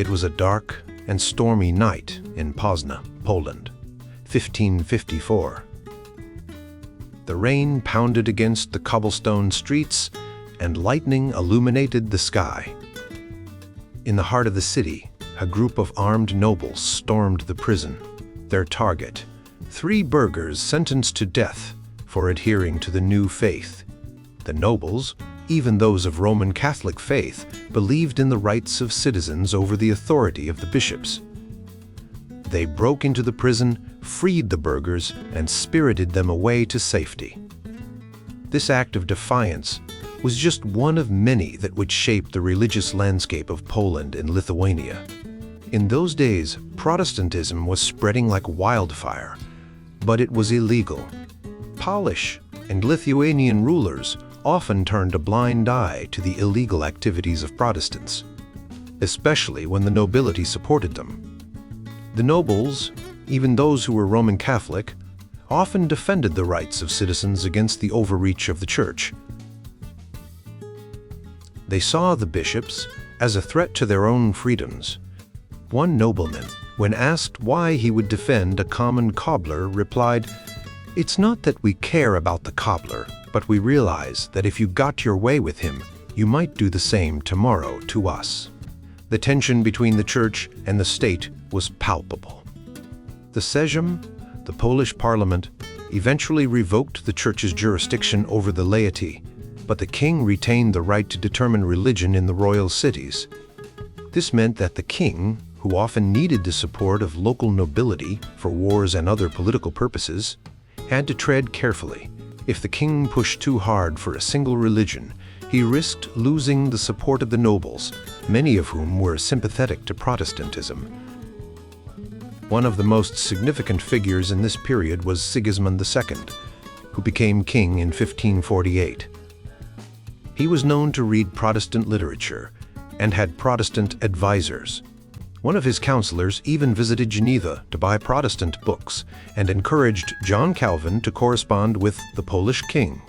It was a dark and stormy night in Poznan, Poland, 1554. The rain pounded against the cobblestone streets, and lightning illuminated the sky. In the heart of the city, a group of armed nobles stormed the prison. Their target, 3 burghers sentenced to death for adhering to the new faith. The nobles, even those of Roman Catholic faith, believed in the rights of citizens over the authority of the bishops. They broke into the prison, freed the burghers, and spirited them away to safety. This act of defiance was just one of many that would shape the religious landscape of Poland and Lithuania. In those days, Protestantism was spreading like wildfire, but it was illegal. Polish and Lithuanian rulers often turned a blind eye to the illegal activities of Protestants, especially when the nobility supported them. The nobles, even those who were Roman Catholic, often defended the rights of citizens against the overreach of the Church. They saw the bishops as a threat to their own freedoms. One nobleman, when asked why he would defend a common cobbler, replied, "It's not that we care about the cobbler, but we realize that if you got your way with him, you might do the same tomorrow to us." The tension between the Church and the state was palpable. The Sejm, the Polish parliament, eventually revoked the Church's jurisdiction over the laity, but the king retained the right to determine religion in the royal cities. This meant that the king, who often needed the support of local nobility for wars and other political purposes, had to tread carefully. If the king pushed too hard for a single religion, he risked losing the support of the nobles, many of whom were sympathetic to Protestantism. One of the most significant figures in this period was Sigismund II, who became king in 1548. He was known to read Protestant literature and had Protestant advisors. One of his counselors even visited Geneva to buy Protestant books and encouraged John Calvin to correspond with the Polish king.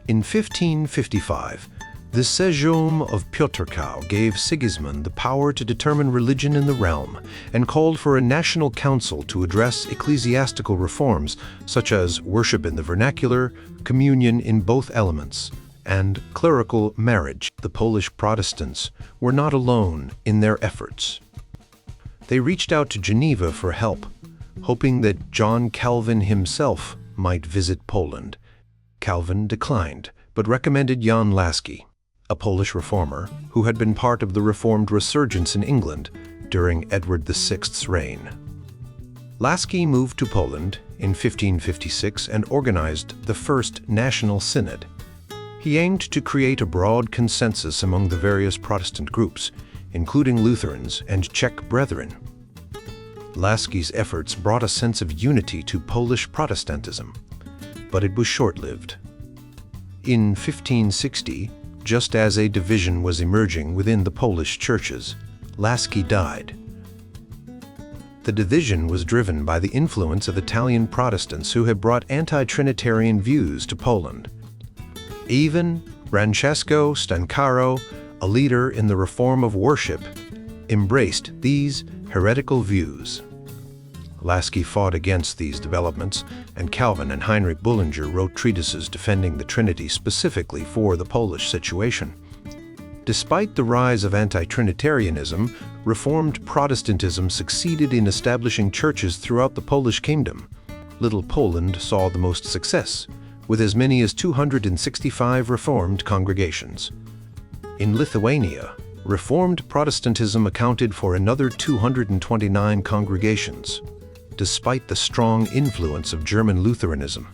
In 1555, the Sejm of Piotrkow gave Sigismund the power to determine religion in the realm and called for a national council to address ecclesiastical reforms such as worship in the vernacular, communion in both elements, and clerical marriage. The Polish Protestants were not alone in their efforts. They reached out to Geneva for help, hoping that John Calvin himself might visit Poland. Calvin declined, but recommended Jan Laski, a Polish reformer who had been part of the Reformed resurgence in England during Edward VI's reign. Laski moved to Poland in 1556 and organized the First National Synod. He aimed to create a broad consensus among the various Protestant groups, including Lutherans and Czech Brethren. Laski's efforts brought a sense of unity to Polish Protestantism, but it was short-lived. In 1560, just as a division was emerging within the Polish churches, Laski died. The division was driven by the influence of Italian Protestants who had brought anti-Trinitarian views to Poland. Even Francesco Stancaro, a leader in the reform of worship, embraced these heretical views. Laski fought against these developments, and Calvin and Heinrich Bullinger wrote treatises defending the Trinity specifically for the Polish situation. Despite the rise of anti-Trinitarianism, Reformed Protestantism succeeded in establishing churches throughout the Polish kingdom. Little Poland saw the most success, with as many as 265 Reformed congregations. In Lithuania, Reformed Protestantism accounted for another 229 congregations, despite the strong influence of German Lutheranism.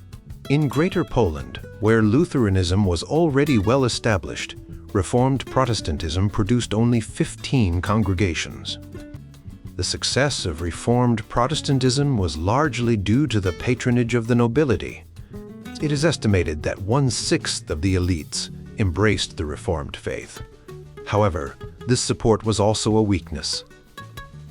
In Greater Poland, where Lutheranism was already well established, Reformed Protestantism produced only 15 congregations. The success of Reformed Protestantism was largely due to the patronage of the nobility. It is estimated that 1/6 of the elites embraced the Reformed faith. However, this support was also a weakness.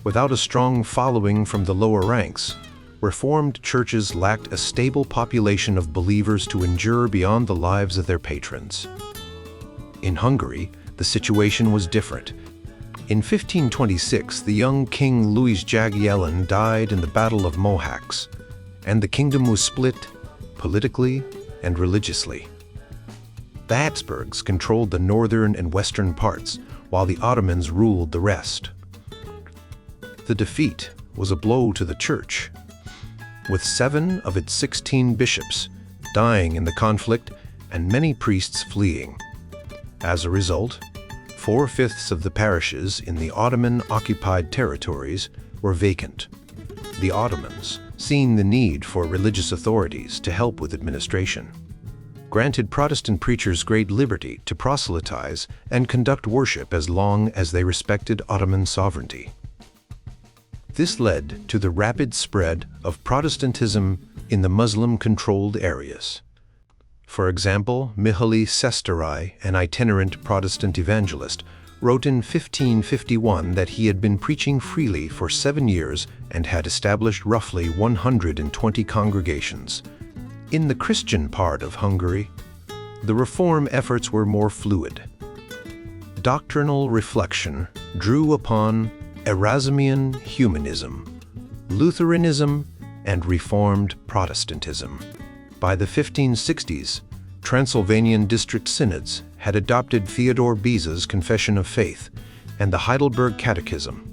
Without a strong following from the lower ranks, Reformed churches lacked a stable population of believers to endure beyond the lives of their patrons. In Hungary, the situation was different. In 1526, the young King Louis Jagiellon died in the Battle of Mohacs, and the kingdom was split politically and religiously. The Habsburgs controlled the northern and western parts, while the Ottomans ruled the rest. The defeat was a blow to the Church, with 7 of its 16 bishops dying in the conflict and many priests fleeing. As a result, 4/5 of the parishes in the Ottoman-occupied territories were vacant. The Ottomans, seeing the need for religious authorities to help with administration, granted Protestant preachers great liberty to proselytize and conduct worship as long as they respected Ottoman sovereignty. This led to the rapid spread of Protestantism in the Muslim-controlled areas. For example, Mihaly Csikszentmihalyi, an itinerant Protestant evangelist, wrote in 1551 that he had been preaching freely for 7 years and had established roughly 120 congregations. In the Christian part of Hungary, the reform efforts were more fluid. Doctrinal reflection drew upon Erasmian humanism, Lutheranism, and Reformed Protestantism. By the 1560s, Transylvanian district synods had adopted Theodore Beza's Confession of Faith and the Heidelberg Catechism.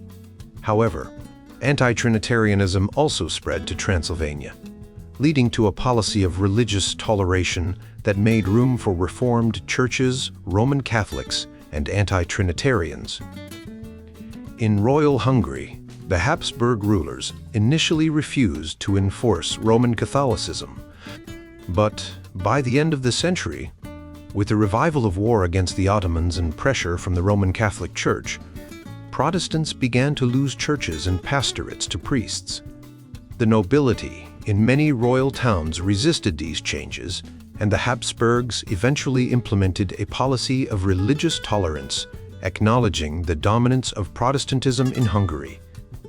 However, anti-Trinitarianism also spread to Transylvania, leading to a policy of religious toleration that made room for Reformed churches, Roman Catholics, and anti-Trinitarians. In Royal Hungary, the Habsburg rulers initially refused to enforce Roman Catholicism, but by the end of the century, with the revival of war against the Ottomans and pressure from the Roman Catholic Church, Protestants began to lose churches and pastorates to priests. The nobility in many royal towns resisted these changes, and the Habsburgs eventually implemented a policy of religious tolerance, acknowledging the dominance of Protestantism in Hungary.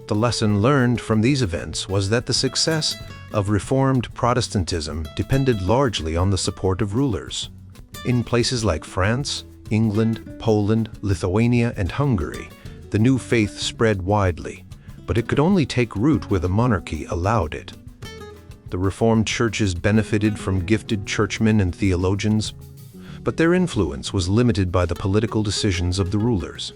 The lesson learned from these events was that the success of Reformed Protestantism depended largely on the support of rulers. In places like France, England, Poland, Lithuania, and Hungary, the new faith spread widely, but it could only take root where the monarchy allowed it. The Reformed churches benefited from gifted churchmen and theologians, but their influence was limited by the political decisions of the rulers.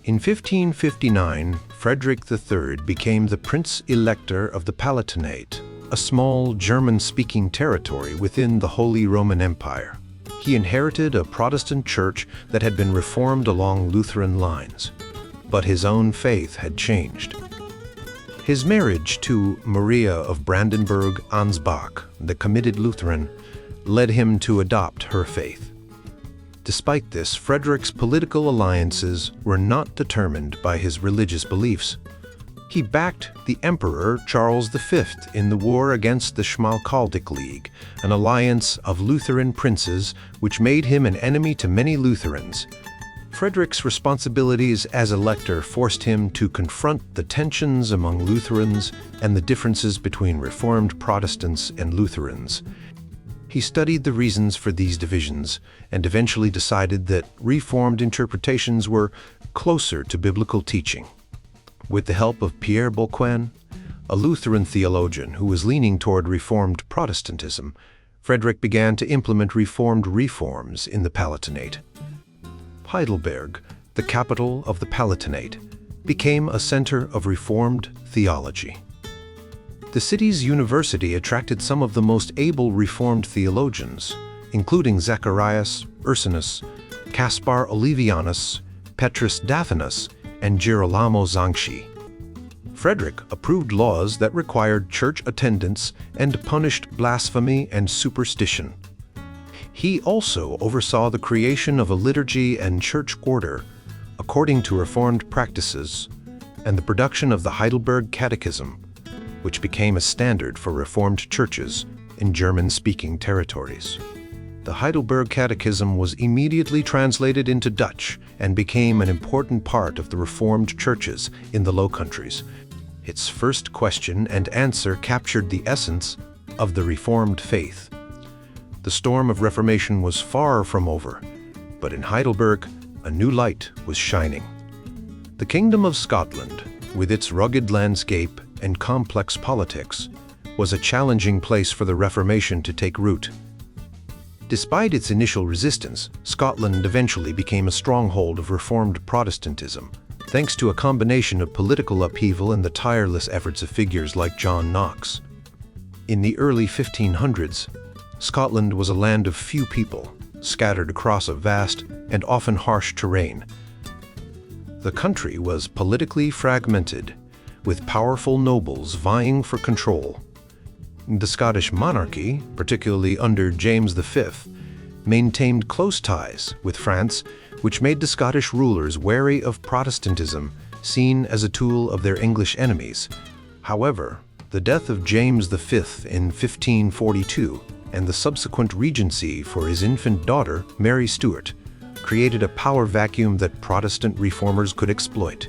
In 1559, Frederick III became the Prince Elector of the Palatinate, a small German-speaking territory within the Holy Roman Empire. He inherited a Protestant church that had been reformed along Lutheran lines, but his own faith had changed. His marriage to Maria of Brandenburg-Ansbach, the committed Lutheran, led him to adopt her faith. Despite this, Frederick's political alliances were not determined by his religious beliefs. He backed the Emperor Charles V in the war against the Schmalkaldic League, an alliance of Lutheran princes which made him an enemy to many Lutherans. Frederick's responsibilities as elector forced him to confront the tensions among Lutherans and the differences between Reformed Protestants and Lutherans. He studied the reasons for these divisions and eventually decided that Reformed interpretations were closer to biblical teaching. With the help of Pierre Boquin, a Lutheran theologian who was leaning toward Reformed Protestantism, Frederick began to implement Reformed reforms in the Palatinate. Heidelberg, the capital of the Palatinate, became a center of Reformed theology. The city's university attracted some of the most able Reformed theologians, including Zacharias Ursinus, Caspar Olevianus, Petrus Dathanus, and Girolamo Zanchi. Frederick approved laws that required church attendance and punished blasphemy and superstition. He also oversaw the creation of a liturgy and church order according to Reformed practices, and the production of the Heidelberg Catechism, which became a standard for Reformed churches in German-speaking territories. The Heidelberg Catechism was immediately translated into Dutch and became an important part of the Reformed churches in the Low Countries. Its first question and answer captured the essence of the Reformed faith. The storm of Reformation was far from over, but in Heidelberg, a new light was shining. The Kingdom of Scotland, with its rugged landscape and complex politics, was a challenging place for the Reformation to take root. Despite its initial resistance, Scotland eventually became a stronghold of Reformed Protestantism, thanks to a combination of political upheaval and the tireless efforts of figures like John Knox. In the early 1500s, Scotland was a land of few people, scattered across a vast and often harsh terrain. The country was politically fragmented, with powerful nobles vying for control. The Scottish monarchy, particularly under James V, maintained close ties with France, which made the Scottish rulers wary of Protestantism, seen as a tool of their English enemies. However, the death of James V in 1542 and the subsequent regency for his infant daughter, Mary Stuart, created a power vacuum that Protestant reformers could exploit.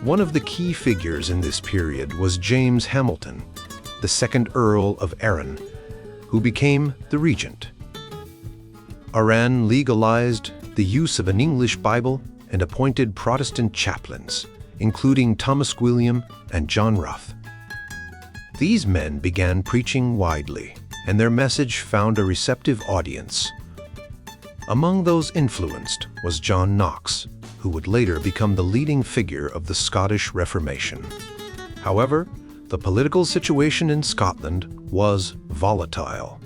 One of the key figures in this period was James Hamilton, the second Earl of Arran, who became the regent. Arran legalized the use of an English Bible and appointed Protestant chaplains, including Thomas William and John Rough. These men began preaching widely, and their message found a receptive audience. Among those influenced was John Knox, who would later become the leading figure of the Scottish Reformation. However, the political situation in Scotland was volatile.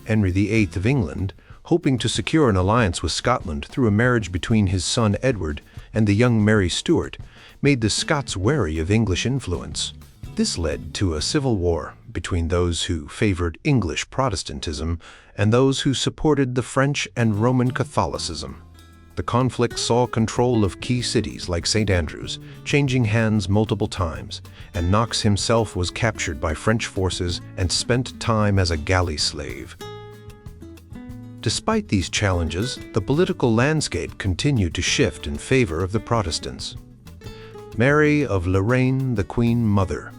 Henry VIII of England, hoping to secure an alliance with Scotland through a marriage between his son Edward and the young Mary Stuart, made the Scots wary of English influence. This led to a civil war between those who favored English Protestantism and those who supported the French and Roman Catholicism. The conflict saw control of key cities like St. Andrews changing hands multiple times, and Knox himself was captured by French forces and spent time as a galley slave. Despite these challenges, the political landscape continued to shift in favor of the Protestants. Mary of Lorraine, the Queen Mother,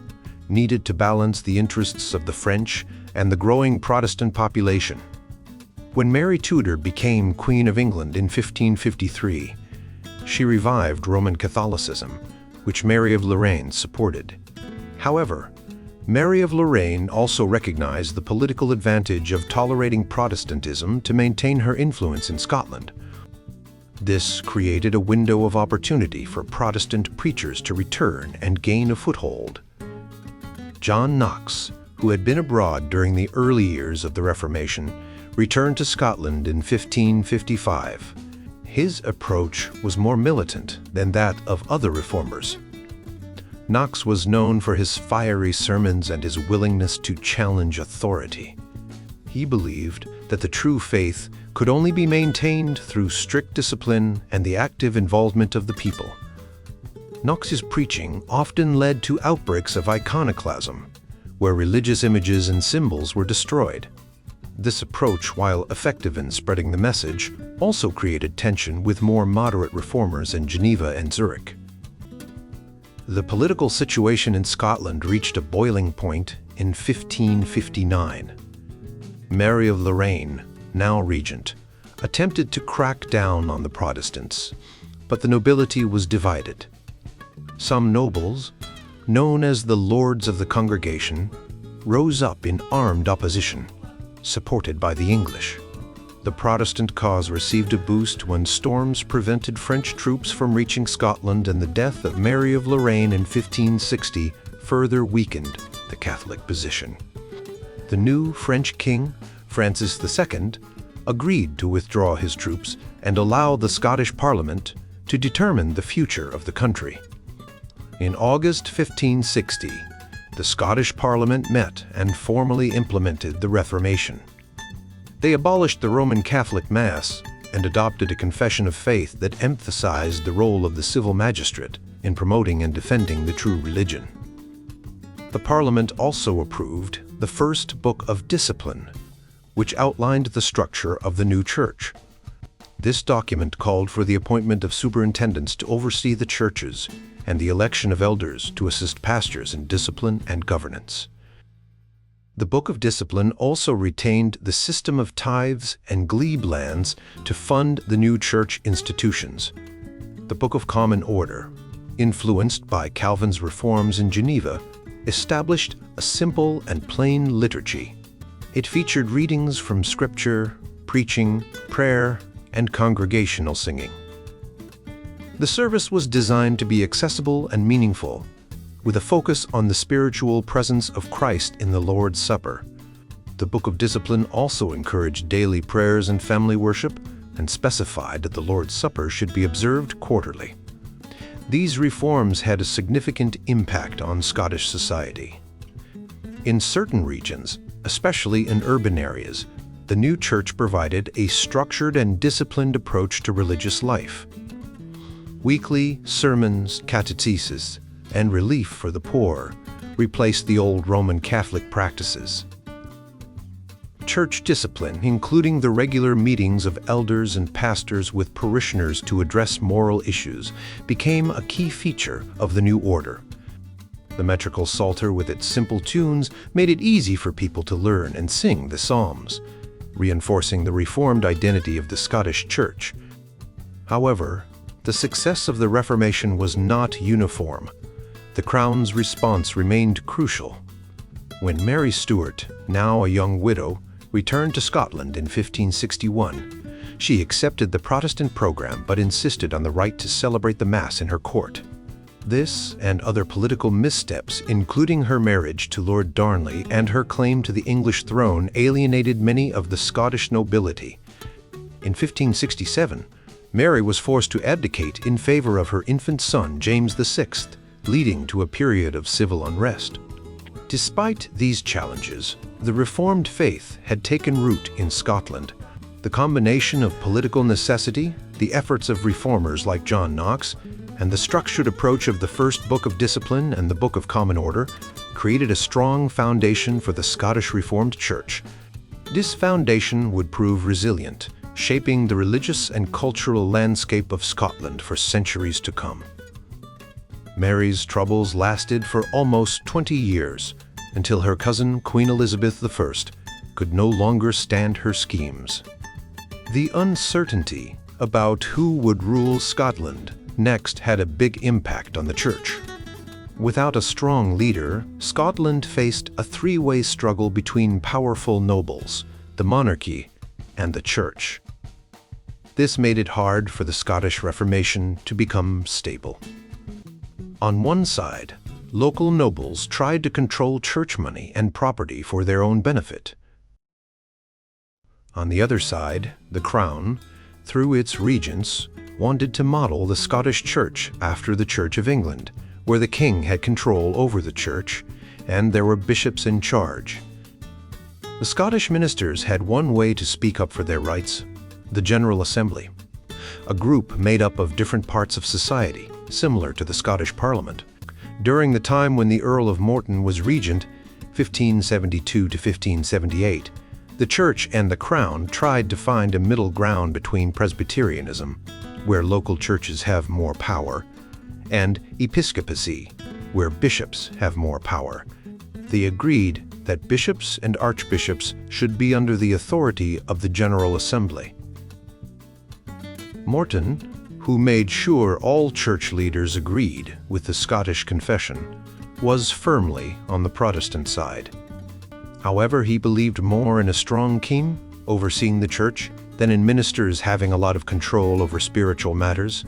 needed to balance the interests of the French and the growing Protestant population. When Mary Tudor became Queen of England in 1553, she revived Roman Catholicism, which Mary of Lorraine supported. However, Mary of Lorraine also recognized the political advantage of tolerating Protestantism to maintain her influence in Scotland. This created a window of opportunity for Protestant preachers to return and gain a foothold. John Knox, who had been abroad during the early years of the Reformation, returned to Scotland in 1555. His approach was more militant than that of other reformers. Knox was known for his fiery sermons and his willingness to challenge authority. He believed that the true faith could only be maintained through strict discipline and the active involvement of the people. Knox's preaching often led to outbreaks of iconoclasm, where religious images and symbols were destroyed. This approach, while effective in spreading the message, also created tension with more moderate reformers in Geneva and Zurich. The political situation in Scotland reached a boiling point in 1559. Mary of Lorraine, now regent, attempted to crack down on the Protestants, but the nobility was divided. Some nobles, known as the Lords of the Congregation, rose up in armed opposition, supported by the English. The Protestant cause received a boost when storms prevented French troops from reaching Scotland, and the death of Mary of Lorraine in 1560 further weakened the Catholic position. The new French king, Francis II, agreed to withdraw his troops and allow the Scottish Parliament to determine the future of the country. In August 1560, the Scottish Parliament met and formally implemented the Reformation. They abolished the Roman Catholic Mass and adopted a confession of faith that emphasized the role of the civil magistrate in promoting and defending the true religion. The Parliament also approved the First Book of Discipline, which outlined the structure of the new church. This document called for the appointment of superintendents to oversee the churches and the election of elders to assist pastors in discipline and governance. The Book of Discipline also retained the system of tithes and glebe lands to fund the new church institutions. the Book of Common Order, influenced by Calvin's reforms in Geneva, established a simple and plain liturgy. It featured readings from Scripture, preaching, prayer, and congregational singing. The service was designed to be accessible and meaningful, with a focus on the spiritual presence of Christ in the Lord's Supper. The Book of Discipline also encouraged daily prayers and family worship, and specified that the Lord's Supper should be observed quarterly. These reforms had a significant impact on Scottish society. In certain regions, especially in urban areas, the new church provided a structured and disciplined approach to religious life. Weekly sermons, catechesis, and relief for the poor replaced the old Roman Catholic practices. Church discipline, including the regular meetings of elders and pastors with parishioners to address moral issues, became a key feature of the new order. The metrical psalter with its simple tunes made it easy for people to learn and sing the psalms, reinforcing the Reformed identity of the Scottish Church. However, the success of the Reformation was not uniform. The Crown's response remained crucial. When Mary Stuart, now a young widow, returned to Scotland in 1561, she accepted the Protestant program but insisted on the right to celebrate the Mass in her court. This and other political missteps, including her marriage to Lord Darnley and her claim to the English throne, alienated many of the Scottish nobility. In 1567, Mary was forced to abdicate in favor of her infant son, James VI, leading to a period of civil unrest. Despite these challenges, the Reformed faith had taken root in Scotland. The combination of political necessity, the efforts of reformers like John Knox, and the structured approach of the first Book of Discipline and the Book of Common Order created a strong foundation for the Scottish Reformed Church. This foundation would prove resilient, shaping the religious and cultural landscape of Scotland for centuries to come. Mary's troubles lasted for almost 20 years, until her cousin, Queen Elizabeth I, could no longer stand her schemes. The uncertainty about who would rule Scotland next had a big impact on the church. Without a strong leader, Scotland faced a three-way struggle between powerful nobles, the monarchy, and the church. This made it hard for the Scottish Reformation to become stable. On one side, local nobles tried to control church money and property for their own benefit. On the other side, the Crown, through its regents, wanted to model the Scottish Church after the Church of England, where the king had control over the church, and there were bishops in charge. The Scottish ministers had one way to speak up for their rights: the General Assembly, a group made up of different parts of society, similar to the Scottish Parliament. During the time when the Earl of Morton was regent, 1572 to 1578, the Church and the Crown tried to find a middle ground between Presbyterianism, where local churches have more power, and episcopacy, where bishops have more power. They agreed that bishops and archbishops should be under the authority of the General Assembly. Morton, who made sure all church leaders agreed with the Scottish Confession, was firmly on the Protestant side. However, he believed more in a strong king overseeing the church than in ministers having a lot of control over spiritual matters.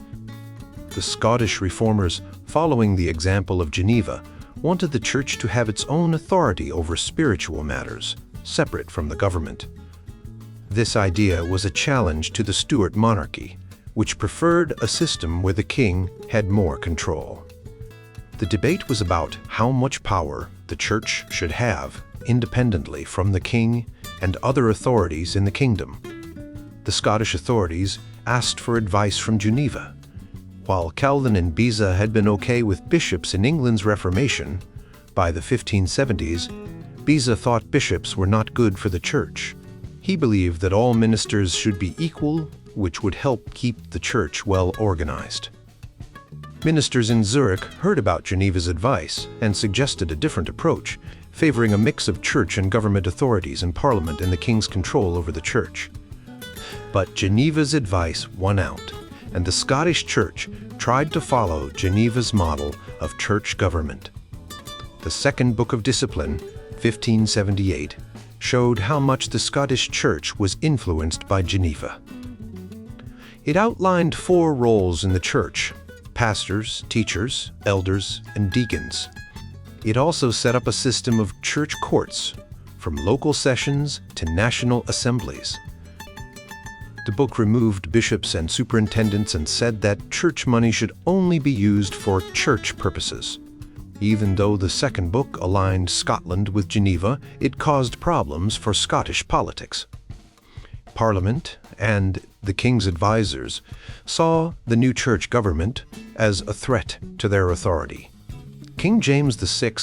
The Scottish reformers, following the example of Geneva, wanted the church to have its own authority over spiritual matters, separate from the government. This idea was a challenge to the Stuart monarchy, which preferred a system where the king had more control. The debate was about how much power the church should have independently from the king and other authorities in the kingdom. The Scottish authorities asked for advice from Geneva. While Calvin and Beza had been okay with bishops in England's Reformation, by the 1570s, Beza thought bishops were not good for the church. He believed that all ministers should be equal, which would help keep the church well organized. Ministers in Zurich heard about Geneva's advice and suggested a different approach, favoring a mix of church and government authorities and parliament and the king's control over the church. But Geneva's advice won out, and the Scottish Church tried to follow Geneva's model of church government. The Second Book of Discipline, 1578, showed how much the Scottish Church was influenced by Geneva. It outlined 4 roles in the church: pastors, teachers, elders, and deacons. It also set up a system of church courts, from local sessions to national assemblies. The book removed bishops and superintendents and said that church money should only be used for church purposes. Even though the second book aligned Scotland with Geneva, it caused problems for Scottish politics. Parliament and the king's advisors saw the new church government as a threat to their authority. King James VI,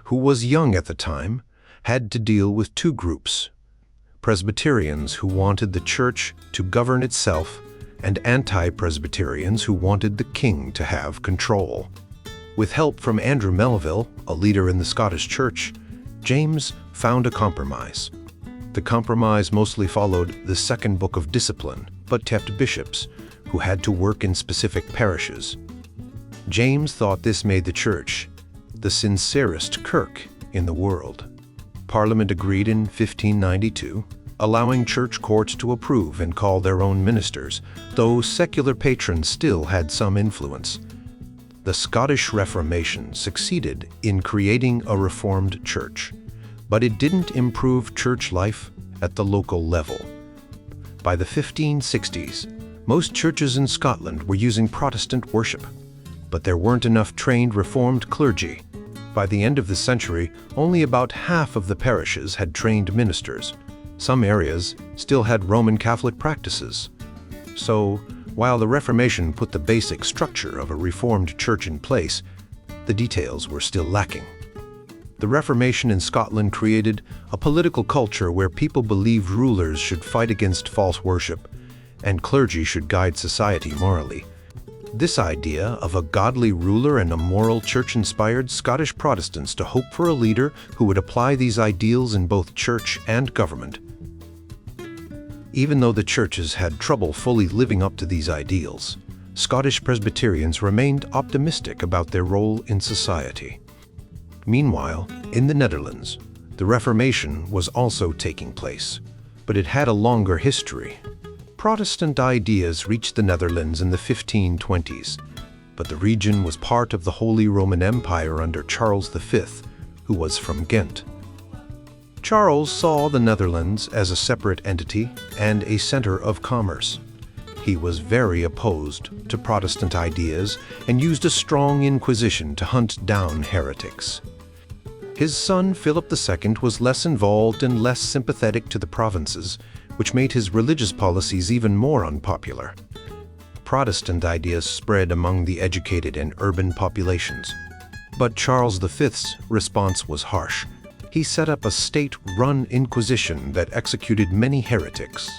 who was young at the time, had to deal with 2 groups: Presbyterians who wanted the church to govern itself, and anti-Presbyterians who wanted the king to have control. With help from Andrew Melville, a leader in the Scottish Church, James found a compromise. The compromise mostly followed the Second Book of Discipline, but kept bishops, who had to work in specific parishes. James thought this made the church the sincerest kirk in the world. Parliament agreed in 1592, allowing church courts to approve and call their own ministers, though secular patrons still had some influence. The Scottish Reformation succeeded in creating a reformed church, but it didn't improve church life at the local level. By the 1560s, most churches in Scotland were using Protestant worship, but there weren't enough trained Reformed clergy. By the end of the century, only about half of the parishes had trained ministers. Some areas still had Roman Catholic practices. So, while the Reformation put the basic structure of a Reformed church in place, the details were still lacking. The Reformation in Scotland created a political culture where people believed rulers should fight against false worship, and clergy should guide society morally. This idea of a godly ruler and a moral church inspired Scottish Protestants to hope for a leader who would apply these ideals in both church and government. Even though the churches had trouble fully living up to these ideals, Scottish Presbyterians remained optimistic about their role in society. Meanwhile, in the Netherlands, the Reformation was also taking place, but it had a longer history. Protestant ideas reached the Netherlands in the 1520s, but the region was part of the Holy Roman Empire under Charles V, who was from Ghent. Charles saw the Netherlands as a separate entity and a center of commerce. He was very opposed to Protestant ideas and used a strong inquisition to hunt down heretics. His son Philip II was less involved and less sympathetic to the provinces, which made his religious policies even more unpopular. Protestant ideas spread among the educated and urban populations. But Charles V's response was harsh. He set up a state-run inquisition that executed many heretics.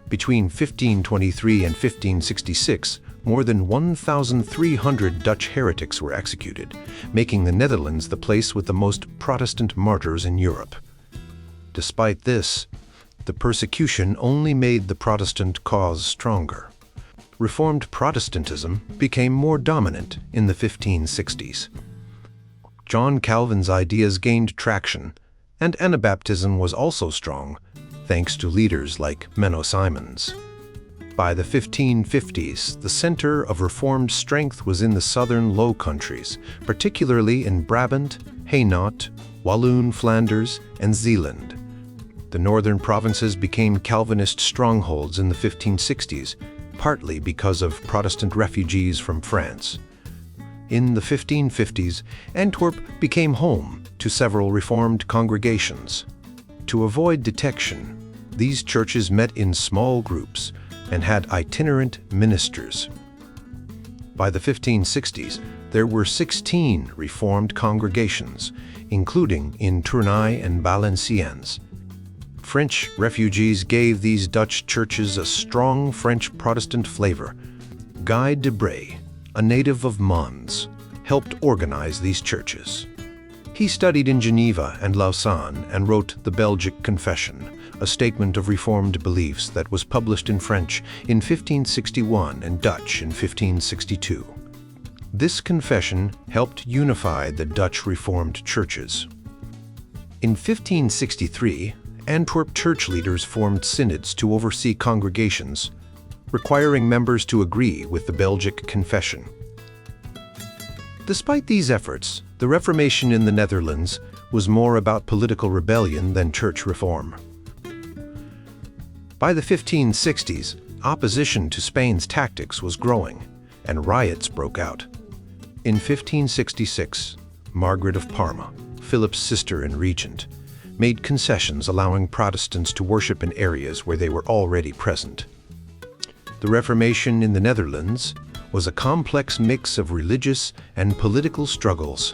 Between 1523 and 1566, more than 1,300 Dutch heretics were executed, making the Netherlands the place with the most Protestant martyrs in Europe. Despite this, the persecution only made the Protestant cause stronger. Reformed Protestantism became more dominant in the 1560s. John Calvin's ideas gained traction, and Anabaptism was also strong, thanks to leaders like Menno Simons. By the 1550s, the center of Reformed strength was in the southern Low Countries, particularly in Brabant, Hainaut, Walloon, Flanders, and Zeeland. The northern provinces became Calvinist strongholds in the 1560s, partly because of Protestant refugees from France. In the 1550s, Antwerp became home to several Reformed congregations. To avoid detection, these churches met in small groups and had itinerant ministers. By the 1560s, there were 16 Reformed congregations, including in Tournai and Valenciennes. French refugees gave these Dutch churches a strong French Protestant flavor. Guy de Bray, a native of Mons, helped organize these churches. He studied in Geneva and Lausanne and wrote the Belgic Confession, a statement of Reformed beliefs that was published in French in 1561 and Dutch in 1562. This confession helped unify the Dutch Reformed churches. In 1563, Antwerp church leaders formed synods to oversee congregations, requiring members to agree with the Belgic Confession. Despite these efforts, the Reformation in the Netherlands was more about political rebellion than church reform. By the 1560s, opposition to Spain's tactics was growing, and riots broke out. In 1566, Margaret of Parma, Philip's sister and regent, made concessions allowing Protestants to worship in areas where they were already present. The Reformation in the Netherlands was a complex mix of religious and political struggles.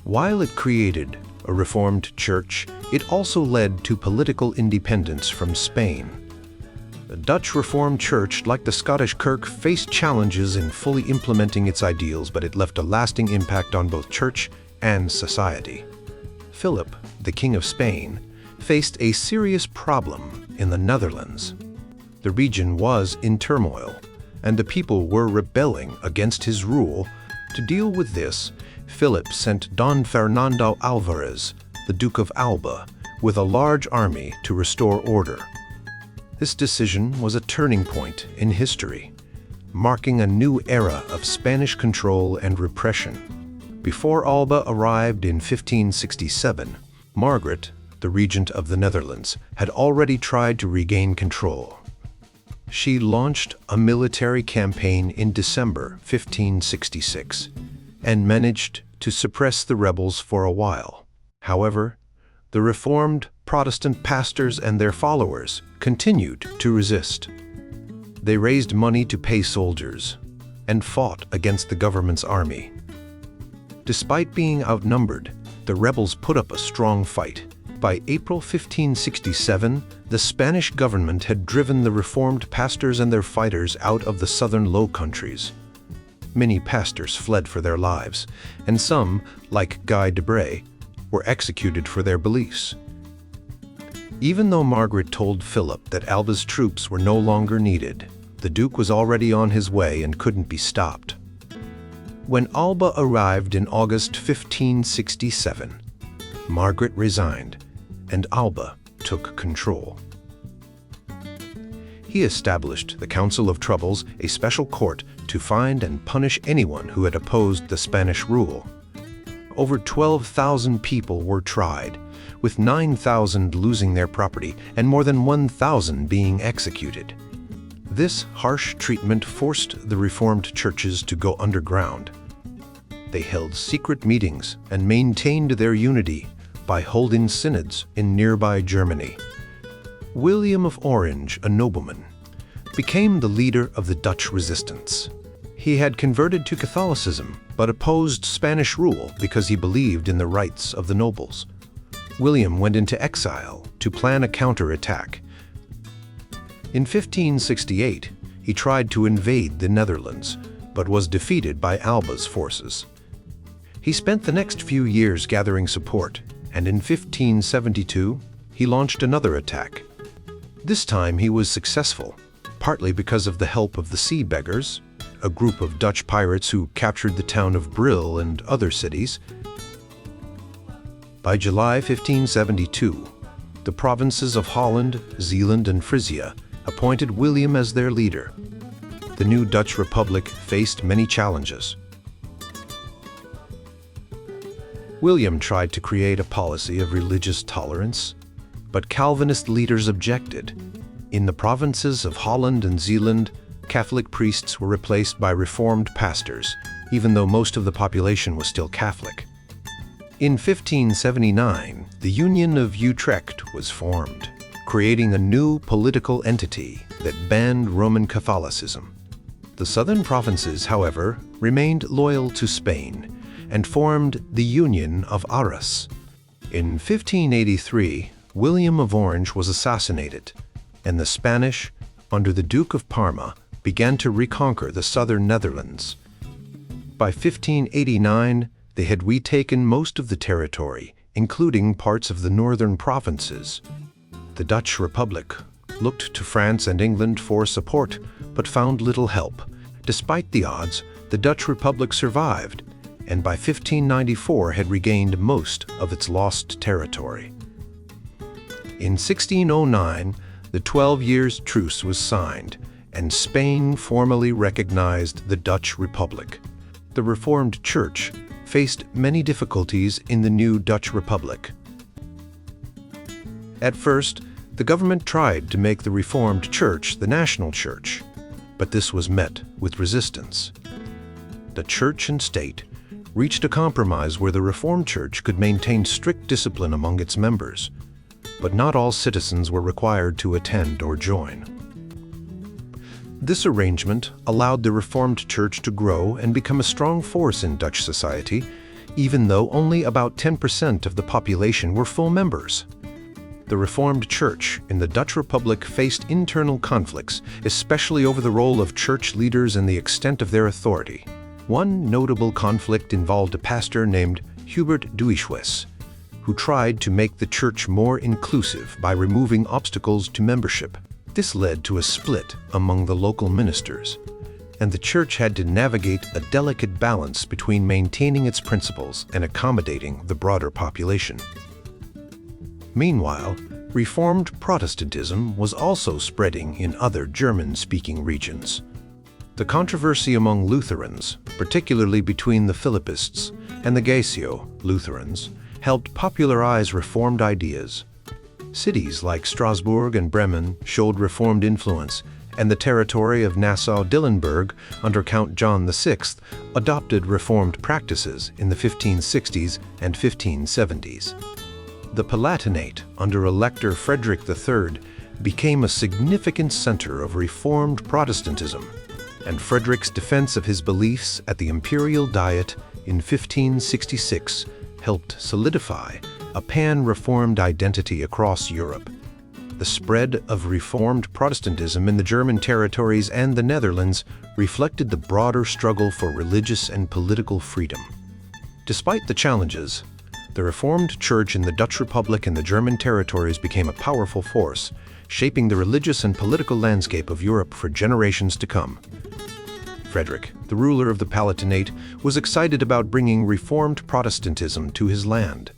While it created a Reformed church, it also led to political independence from Spain. The Dutch Reformed Church, like the Scottish Kirk, faced challenges in fully implementing its ideals, but it left a lasting impact on both church and society. Philip, the King of Spain, faced a serious problem in the Netherlands. The region was in turmoil, and the people were rebelling against his rule. To deal with this, Philip sent Don Fernando Alvarez, the Duke of Alba, with a large army to restore order. This decision was a turning point in history, marking a new era of Spanish control and repression. Before Alba arrived in 1567, Margaret, the regent of the Netherlands, had already tried to regain control. She launched a military campaign in December 1566 and managed to suppress the rebels for a while. However, the Reformed Protestant pastors and their followers continued to resist. They raised money to pay soldiers and fought against the government's army. Despite being outnumbered, the rebels put up a strong fight. By April 1567, the Spanish government had driven the Reformed pastors and their fighters out of the southern Low Countries. Many pastors fled for their lives, and some, like Guy de Bray, were executed for their beliefs. Even though Margaret told Philip that Alba's troops were no longer needed, the Duke was already on his way and couldn't be stopped. When Alba arrived in August 1567, Margaret resigned, and Alba took control. He established the Council of Troubles, a special court to find and punish anyone who had opposed the Spanish rule. Over 12,000 people were tried, with 9,000 losing their property and more than 1,000 being executed. This harsh treatment forced the Reformed churches to go underground. They held secret meetings and maintained their unity by holding synods in nearby Germany. William of Orange, a nobleman, became the leader of the Dutch resistance. He had converted to Catholicism, but opposed Spanish rule because he believed in the rights of the nobles. William went into exile to plan a counterattack. In 1568, he tried to invade the Netherlands, but was defeated by Alba's forces. He spent the next few years gathering support, and in 1572, he launched another attack. This time he was successful, partly because of the help of the Sea Beggars, a group of Dutch pirates who captured the town of Brill and other cities. By July 1572, the provinces of Holland, Zeeland, and Frisia appointed William as their leader. The new Dutch Republic faced many challenges. William tried to create a policy of religious tolerance, but Calvinist leaders objected. In the provinces of Holland and Zeeland, Catholic priests were replaced by Reformed pastors, even though most of the population was still Catholic. In 1579, the Union of Utrecht was formed, creating a new political entity that banned Roman Catholicism. The southern provinces, however, remained loyal to Spain and formed the Union of Arras. In 1583, William of Orange was assassinated, and the Spanish, under the Duke of Parma, began to reconquer the southern Netherlands. By 1589, they had retaken most of the territory, including parts of the northern provinces. The Dutch Republic looked to France and England for support, but found little help. Despite the odds, the Dutch Republic survived, and by 1594 had regained most of its lost territory. In 1609, the 12 Years' Truce was signed, and Spain formally recognized the Dutch Republic. The Reformed Church faced many difficulties in the new Dutch Republic. At first, the government tried to make the Reformed Church the national church, but this was met with resistance. The church and state reached a compromise where the Reformed Church could maintain strict discipline among its members, but not all citizens were required to attend or join. This arrangement allowed the Reformed Church to grow and become a strong force in Dutch society, even though only about 10% of the population were full members. The Reformed Church in the Dutch Republic faced internal conflicts, especially over the role of church leaders and the extent of their authority. One notable conflict involved a pastor named Hubert Duischwes, who tried to make the church more inclusive by removing obstacles to membership. This led to a split among the local ministers, and the church had to navigate a delicate balance between maintaining its principles and accommodating the broader population. Meanwhile, Reformed Protestantism was also spreading in other German-speaking regions. The controversy among Lutherans, particularly between the Philippists and the Gaisio Lutherans, helped popularize Reformed ideas. Cities like Strasbourg and Bremen showed Reformed influence, and the territory of Nassau-Dillenburg under Count John VI adopted Reformed practices in the 1560s and 1570s. The Palatinate under Elector Frederick III became a significant center of Reformed Protestantism, and Frederick's defense of his beliefs at the Imperial Diet in 1566 helped solidify a pan-Reformed identity across Europe. The spread of Reformed Protestantism in the German territories and the Netherlands reflected the broader struggle for religious and political freedom. Despite the challenges, the Reformed Church in the Dutch Republic and the German territories became a powerful force, shaping the religious and political landscape of Europe for generations to come. Frederick, the ruler of the Palatinate, was excited about bringing Reformed Protestantism to his land.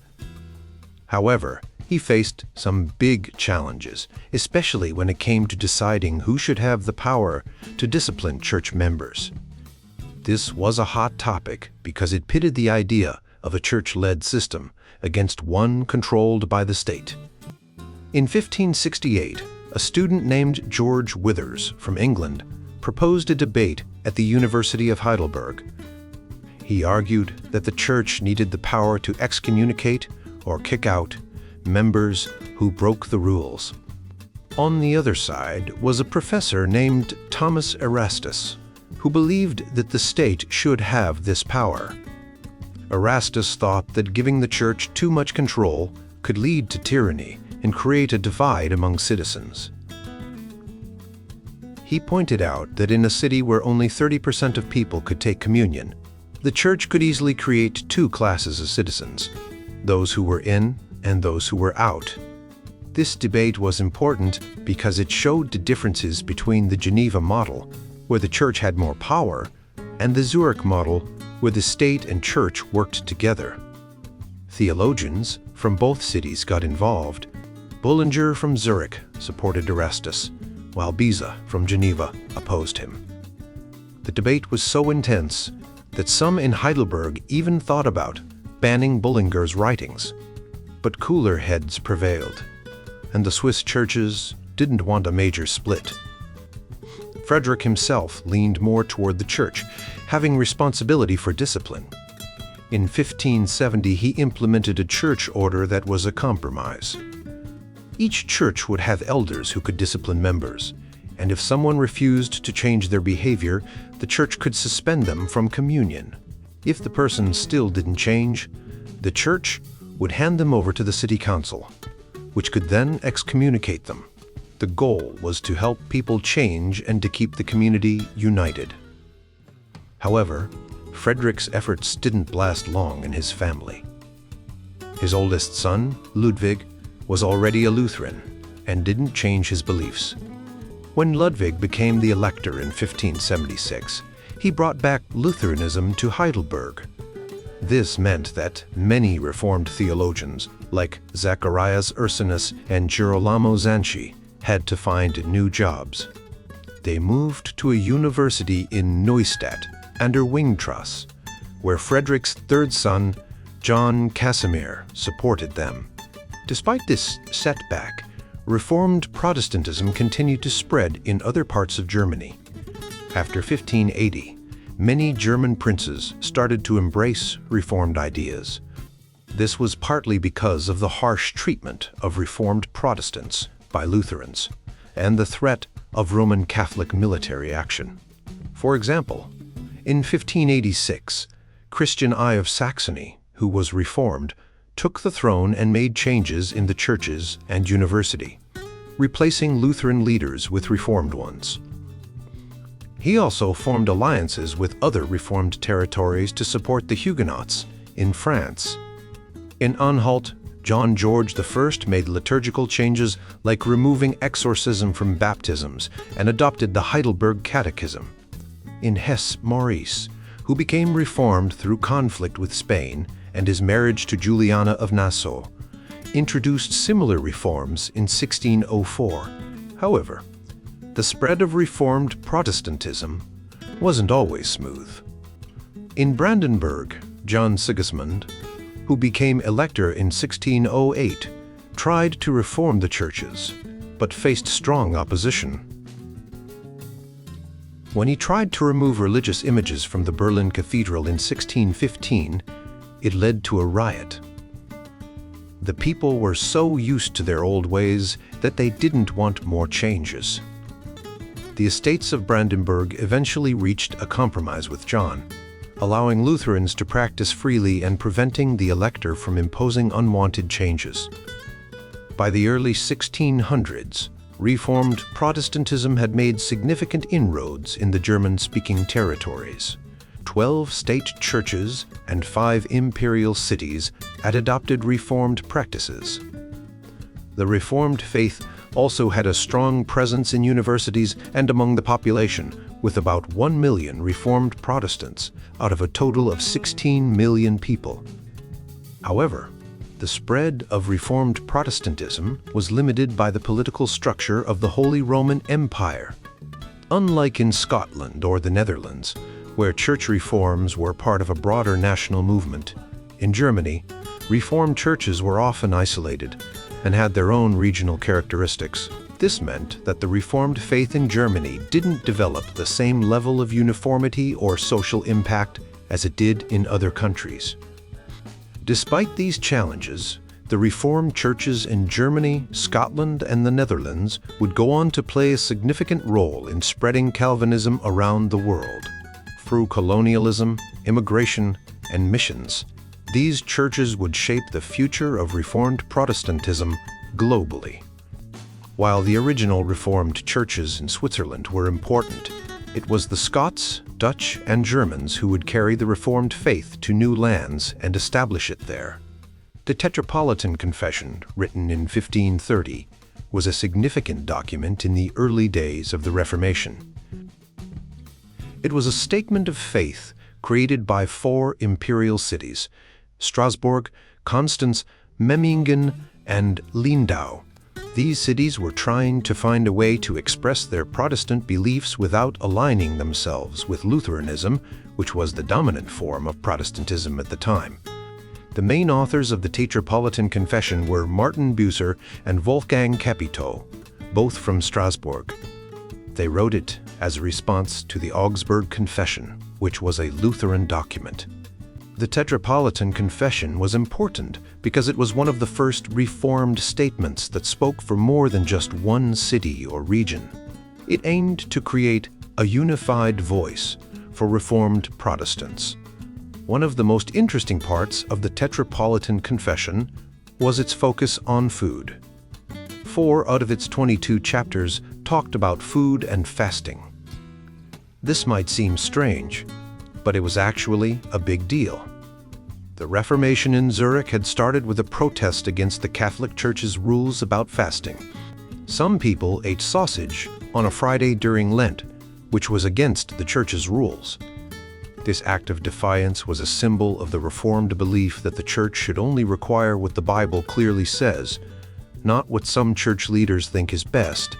However, he faced some big challenges, especially when it came to deciding who should have the power to discipline church members. This was a hot topic because it pitted the idea of a church-led system against one controlled by the state. In 1568, a student named George Withers from England proposed a debate at the University of Heidelberg. He argued that the church needed the power to excommunicate or kick out members who broke the rules. On the other side was a professor named Thomas Erastus, who believed that the state should have this power. Erastus thought that giving the church too much control could lead to tyranny and create a divide among citizens. He pointed out that in a city where only 30% of people could take communion, the church could easily create two classes of citizens, those who were in and those who were out. This debate was important because it showed the differences between the Geneva model, where the church had more power, and the Zurich model, where the state and church worked together. Theologians from both cities got involved. Bullinger from Zurich supported Erastus, while Beza from Geneva opposed him. The debate was so intense that some in Heidelberg even thought about banning Bullinger's writings. But cooler heads prevailed, and the Swiss churches didn't want a major split. Frederick himself leaned more toward the church, having responsibility for discipline. In 1570, he implemented a church order that was a compromise. Each church would have elders who could discipline members, and if someone refused to change their behavior, the church could suspend them from communion. If the person still didn't change, the church would hand them over to the city council, which could then excommunicate them. The goal was to help people change and to keep the community united. However, Frederick's efforts didn't last long in his family. His oldest son, Ludwig, was already a Lutheran, and didn't change his beliefs. When Ludwig became the Elector in 1576, he brought back Lutheranism to Heidelberg. This meant that many Reformed theologians, like Zacharias Ursinus and Girolamo Zanchi, had to find new jobs. They moved to a university in Neustadt an der Wingstrasse, where Frederick's third son, John Casimir, supported them. Despite this setback, Reformed Protestantism continued to spread in other parts of Germany. After 1580, many German princes started to embrace Reformed ideas. This was partly because of the harsh treatment of Reformed Protestants by Lutherans and the threat of Roman Catholic military action. For example, in 1586, Christian I of Saxony, who was Reformed, took the throne and made changes in the churches and university, replacing Lutheran leaders with Reformed ones. He also formed alliances with other Reformed territories to support the Huguenots in France. In Anhalt, John George I made liturgical changes like removing exorcism from baptisms and adopted the Heidelberg Catechism. In Hesse, Maurice, who became Reformed through conflict with Spain and his marriage to Juliana of Nassau, introduced similar reforms in 1604. However, the spread of Reformed Protestantism wasn't always smooth. In Brandenburg, John Sigismund, who became Elector in 1608, tried to reform the churches, but faced strong opposition. When he tried to remove religious images from the Berlin Cathedral in 1615, it led to a riot. The people were so used to their old ways that they didn't want more changes. The Estates of Brandenburg eventually reached a compromise with John, allowing Lutherans to practice freely and preventing the Elector from imposing unwanted changes. By the early 1600s, Reformed Protestantism had made significant inroads in the German-speaking territories. 12 state churches and 5 imperial cities had adopted Reformed practices. The Reformed faith also had a strong presence in universities and among the population, with about 1 million Reformed Protestants out of a total of 16 million people. However, the spread of Reformed Protestantism was limited by the political structure of the Holy Roman Empire. Unlike in Scotland or the Netherlands, where church reforms were part of a broader national movement, in Germany, Reformed churches were often isolated and had their own regional characteristics. This meant that the Reformed faith in Germany didn't develop the same level of uniformity or social impact as it did in other countries. Despite these challenges, the Reformed churches in Germany, Scotland, and the Netherlands would go on to play a significant role in spreading Calvinism around the world. Through colonialism, immigration, and missions, these churches would shape the future of Reformed Protestantism globally. While the original Reformed churches in Switzerland were important, it was the Scots, Dutch, and Germans who would carry the Reformed faith to new lands and establish it there. The Tetrapolitan Confession, written in 1530, was a significant document in the early days of the Reformation. It was a statement of faith created by 4 imperial cities: Strasbourg, Constance, Memmingen, and Lindau. These cities were trying to find a way to express their Protestant beliefs without aligning themselves with Lutheranism, which was the dominant form of Protestantism at the time. The main authors of the Tetrapolitan Confession were Martin Bucer and Wolfgang Capito, both from Strasbourg. They wrote it as a response to the Augsburg Confession, which was a Lutheran document. The Tetrapolitan Confession was important because it was one of the first Reformed statements that spoke for more than just one city or region. It aimed to create a unified voice for Reformed Protestants. One of the most interesting parts of the Tetrapolitan Confession was its focus on food. 4 out of its 22 chapters talked about food and fasting. This might seem strange, but it was actually a big deal. The Reformation in Zurich had started with a protest against the Catholic Church's rules about fasting. Some people ate sausage on a Friday during Lent, which was against the Church's rules. This act of defiance was a symbol of the Reformed belief that the Church should only require what the Bible clearly says, not what some church leaders think is best.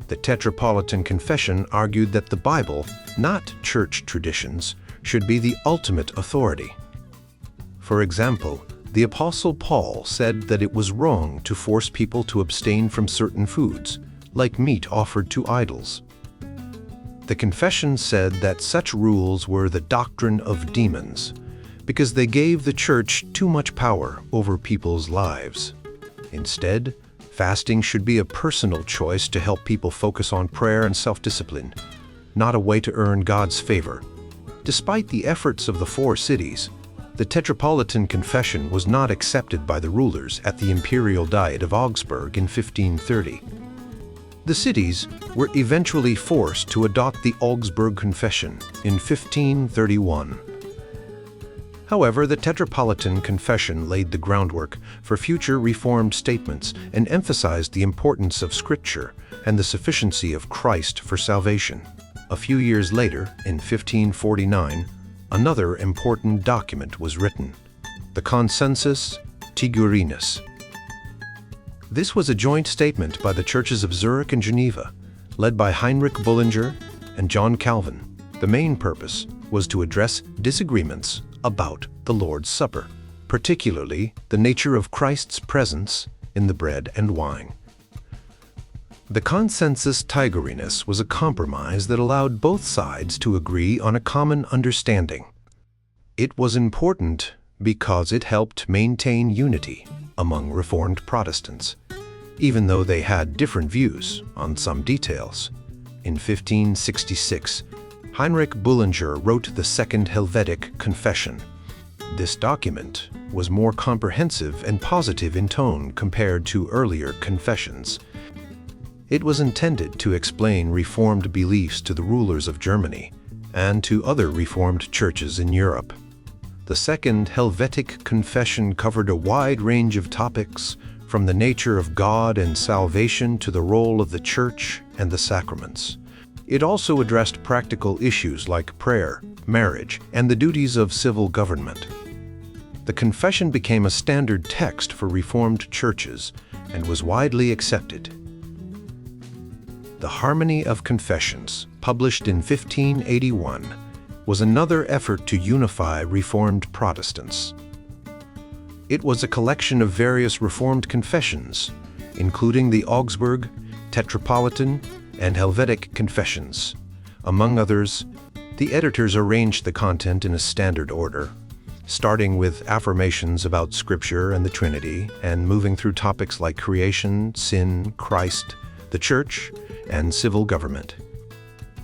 The Tetrapolitan Confession argued that the Bible, not church traditions, should be the ultimate authority. For example, the Apostle Paul said that it was wrong to force people to abstain from certain foods, like meat offered to idols. The confession said that such rules were the doctrine of demons, because they gave the church too much power over people's lives. Instead, fasting should be a personal choice to help people focus on prayer and self-discipline, not a way to earn God's favor. Despite the efforts of the four cities, the Tetrapolitan Confession was not accepted by the rulers at the Imperial Diet of Augsburg in 1530. The cities were eventually forced to adopt the Augsburg Confession in 1531. However, the Tetrapolitan Confession laid the groundwork for future Reformed statements and emphasized the importance of Scripture and the sufficiency of Christ for salvation. A few years later, in 1549, another important document was written, the Consensus Tigurinus. This was a joint statement by the churches of Zurich and Geneva, led by Heinrich Bullinger and John Calvin. The main purpose was to address disagreements about the Lord's Supper, particularly the nature of Christ's presence in the bread and wine. The Consensus Tigurinus was a compromise that allowed both sides to agree on a common understanding. It was important because it helped maintain unity among Reformed Protestants, even though they had different views on some details. In 1566, Heinrich Bullinger wrote the Second Helvetic Confession. This document was more comprehensive and positive in tone compared to earlier confessions. It was intended to explain Reformed beliefs to the rulers of Germany and to other Reformed churches in Europe. The Second Helvetic Confession covered a wide range of topics, from the nature of God and salvation to the role of the Church and the sacraments. It also addressed practical issues like prayer, marriage, and the duties of civil government. The confession became a standard text for Reformed churches and was widely accepted. The Harmony of Confessions, published in 1581, was another effort to unify Reformed Protestants. It was a collection of various Reformed confessions, including the Augsburg, Tetrapolitan, and Helvetic confessions. Among others, the editors arranged the content in a standard order, starting with affirmations about Scripture and the Trinity, and moving through topics like creation, sin, Christ, the Church, and civil government.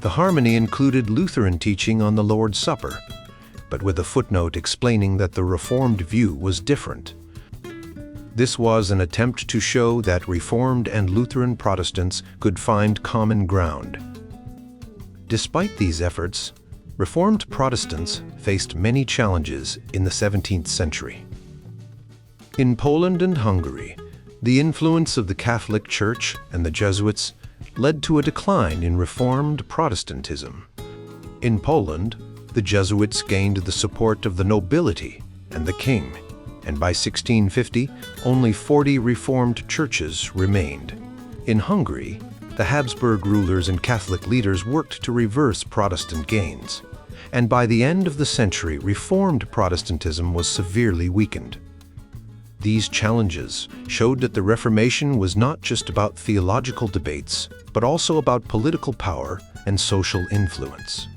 The Harmony included Lutheran teaching on the Lord's Supper, but with a footnote explaining that the Reformed view was different. This was an attempt to show that Reformed and Lutheran Protestants could find common ground. Despite these efforts, Reformed Protestants faced many challenges in the 17th century. In Poland and Hungary, the influence of the Catholic Church and the Jesuits led to a decline in Reformed Protestantism. In Poland, the Jesuits gained the support of the nobility and the king, and by 1650, only 40 Reformed churches remained. In Hungary, the Habsburg rulers and Catholic leaders worked to reverse Protestant gains, and by the end of the century, Reformed Protestantism was severely weakened. These challenges showed that the Reformation was not just about theological debates, but also about political power and social influence.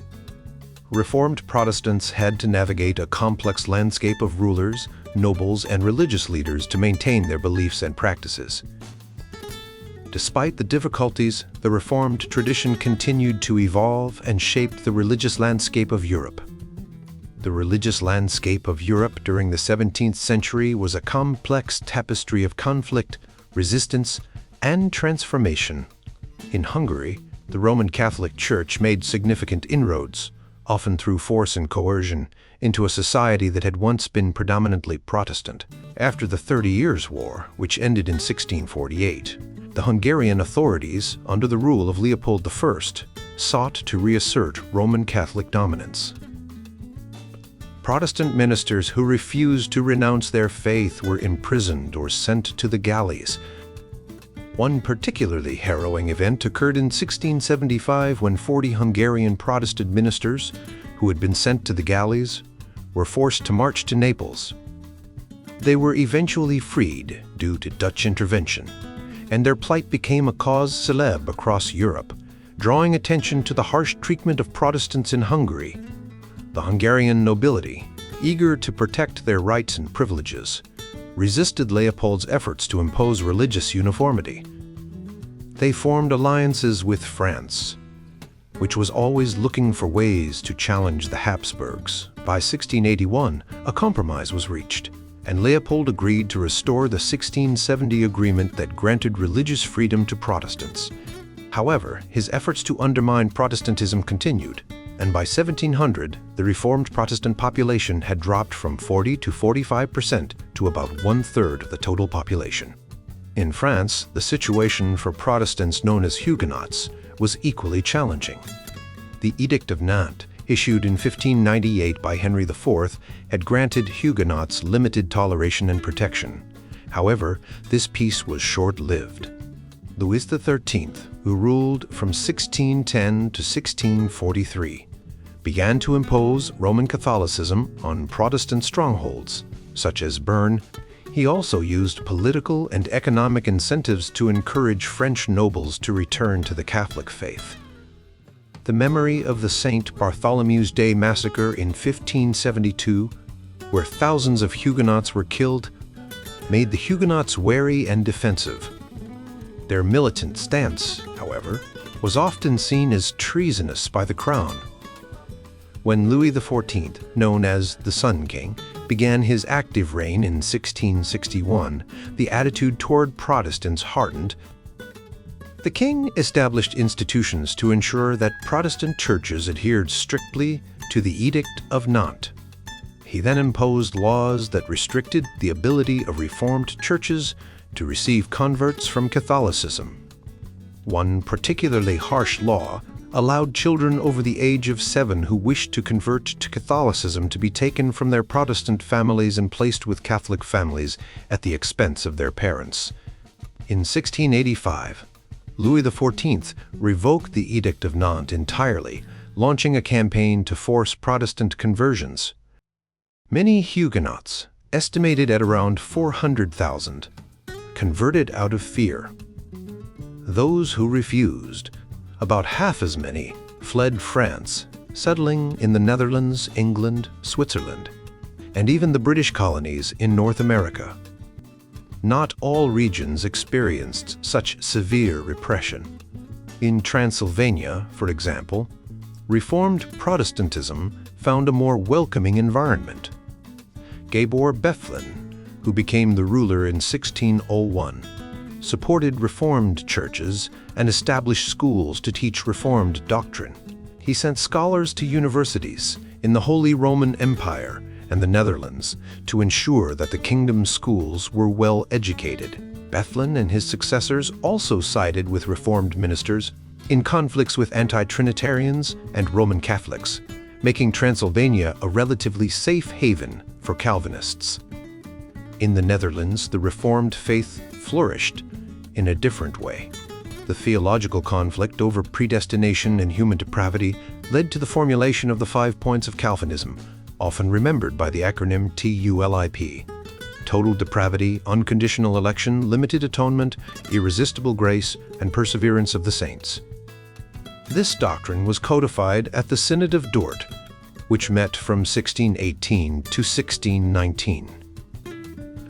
Reformed Protestants had to navigate a complex landscape of rulers, nobles, and religious leaders to maintain their beliefs and practices. Despite the difficulties, the Reformed tradition continued to evolve and shaped the religious landscape of Europe. The religious landscape of Europe during the 17th century was a complex tapestry of conflict, resistance, and transformation. In Hungary, the Roman Catholic Church made significant inroads, often through force and coercion, into a society that had once been predominantly Protestant. After the 30 Years' War, which ended in 1648, the Hungarian authorities, under the rule of Leopold I, sought to reassert Roman Catholic dominance. Protestant ministers who refused to renounce their faith were imprisoned or sent to the galleys. One particularly harrowing event occurred in 1675 when 40 Hungarian Protestant ministers, who had been sent to the galleys, were forced to march to Naples. They were eventually freed due to Dutch intervention, and their plight became a cause célèbre across Europe, drawing attention to the harsh treatment of Protestants in Hungary. The Hungarian nobility, eager to protect their rights and privileges, resisted Leopold's efforts to impose religious uniformity. They formed alliances with France, which was always looking for ways to challenge the Habsburgs. By 1681, a compromise was reached, and Leopold agreed to restore the 1670 agreement that granted religious freedom to Protestants. However, his efforts to undermine Protestantism continued, and by 1700, the Reformed Protestant population had dropped from 40 to 45% to about 1/3 of the total population. In France, the situation for Protestants known as Huguenots was equally challenging. The Edict of Nantes, issued in 1598 by Henry IV, had granted Huguenots limited toleration and protection. However, this peace was short-lived. Louis XIII, who ruled from 1610 to 1643, began to impose Roman Catholicism on Protestant strongholds, such as Bern. He also used political and economic incentives to encourage French nobles to return to the Catholic faith. The memory of the St. Bartholomew's Day massacre in 1572, where thousands of Huguenots were killed, made the Huguenots wary and defensive. Their militant stance, however, was often seen as treasonous by the crown. When Louis XIV, known as the Sun King, began his active reign in 1661, the attitude toward Protestants hardened. The king established institutions to ensure that Protestant churches adhered strictly to the Edict of Nantes. He then imposed laws that restricted the ability of Reformed churches to receive converts from Catholicism. One particularly harsh law allowed children over the age of 7 who wished to convert to Catholicism to be taken from their Protestant families and placed with Catholic families at the expense of their parents. In 1685, Louis XIV revoked the Edict of Nantes entirely, launching a campaign to force Protestant conversions. Many Huguenots, estimated at around 400,000, converted out of fear. Those who refused, about half as many, fled France, settling in the Netherlands, England, Switzerland, and even the British colonies in North America. Not all regions experienced such severe repression. In Transylvania, for example, Reformed Protestantism found a more welcoming environment. Gabor Bethlen, who became the ruler in 1601, supported Reformed churches and established schools to teach Reformed doctrine. He sent scholars to universities in the Holy Roman Empire and the Netherlands to ensure that the kingdom's schools were well educated. Bethlen and his successors also sided with Reformed ministers in conflicts with anti-Trinitarians and Roman Catholics, making Transylvania a relatively safe haven for Calvinists. In the Netherlands, the Reformed faith flourished in a different way. The theological conflict over predestination and human depravity led to the formulation of the 5 points of Calvinism, often remembered by the acronym TULIP: total depravity, unconditional election, limited atonement, irresistible grace, and perseverance of the saints. This doctrine was codified at the Synod of Dort, which met from 1618 to 1619.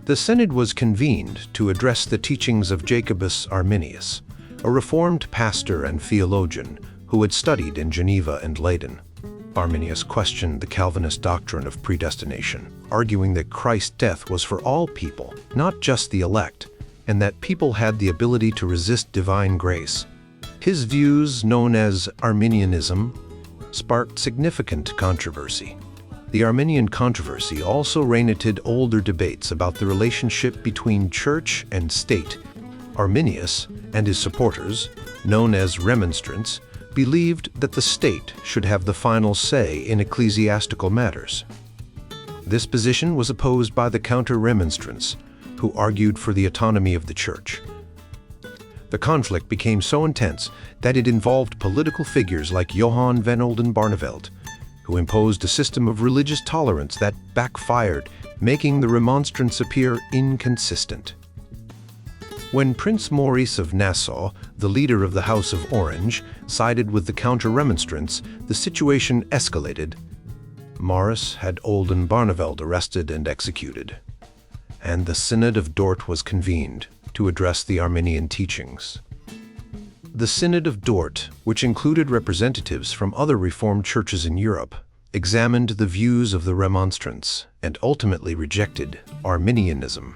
The Synod was convened to address the teachings of Jacobus Arminius, a Reformed pastor and theologian who had studied in Geneva and Leyden. Arminius questioned the Calvinist doctrine of predestination, arguing that Christ's death was for all people, not just the elect, and that people had the ability to resist divine grace. His views, known as Arminianism, sparked significant controversy. The Arminian controversy also reignited older debates about the relationship between church and state. Arminius and his supporters, known as Remonstrants, believed that the state should have the final say in ecclesiastical matters. This position was opposed by the counter-remonstrants, who argued for the autonomy of the church. The conflict became so intense that it involved political figures like Johann van Oldenbarneveld, who imposed a system of religious tolerance that backfired, making the remonstrants appear inconsistent. When Prince Maurice of Nassau, the leader of the House of Orange, sided with the counter-remonstrants, the situation escalated. Maurice had Oldenbarneveld arrested and executed, and the Synod of Dort was convened to address the Arminian teachings. The Synod of Dort, which included representatives from other Reformed churches in Europe, examined the views of the Remonstrants and ultimately rejected Arminianism.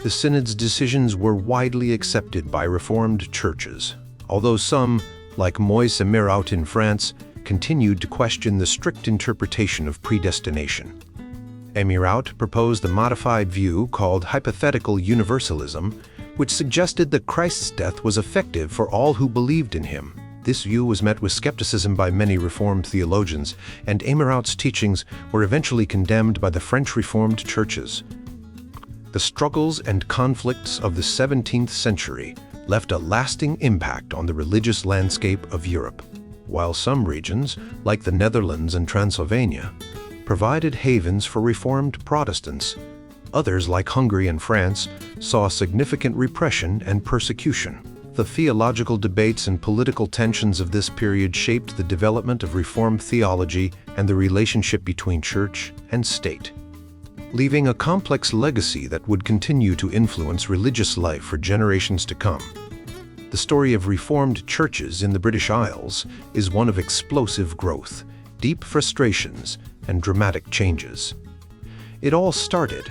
The Synod's decisions were widely accepted by Reformed churches, although some, like Moïse Miraut in France, continued to question the strict interpretation of predestination. Miraut proposed a modified view called hypothetical universalism, which suggested that Christ's death was effective for all who believed in him. This view was met with skepticism by many Reformed theologians, and Miraut's teachings were eventually condemned by the French Reformed churches. The struggles and conflicts of the 17th century left a lasting impact on the religious landscape of Europe, while some regions, like the Netherlands and Transylvania, provided havens for Reformed Protestants. Others, like Hungary and France, saw significant repression and persecution. The theological debates and political tensions of this period shaped the development of Reformed theology and the relationship between church and state, leaving a complex legacy that would continue to influence religious life for generations to come. The story of Reformed churches in the British Isles is one of explosive growth, deep frustrations, and dramatic changes. It all started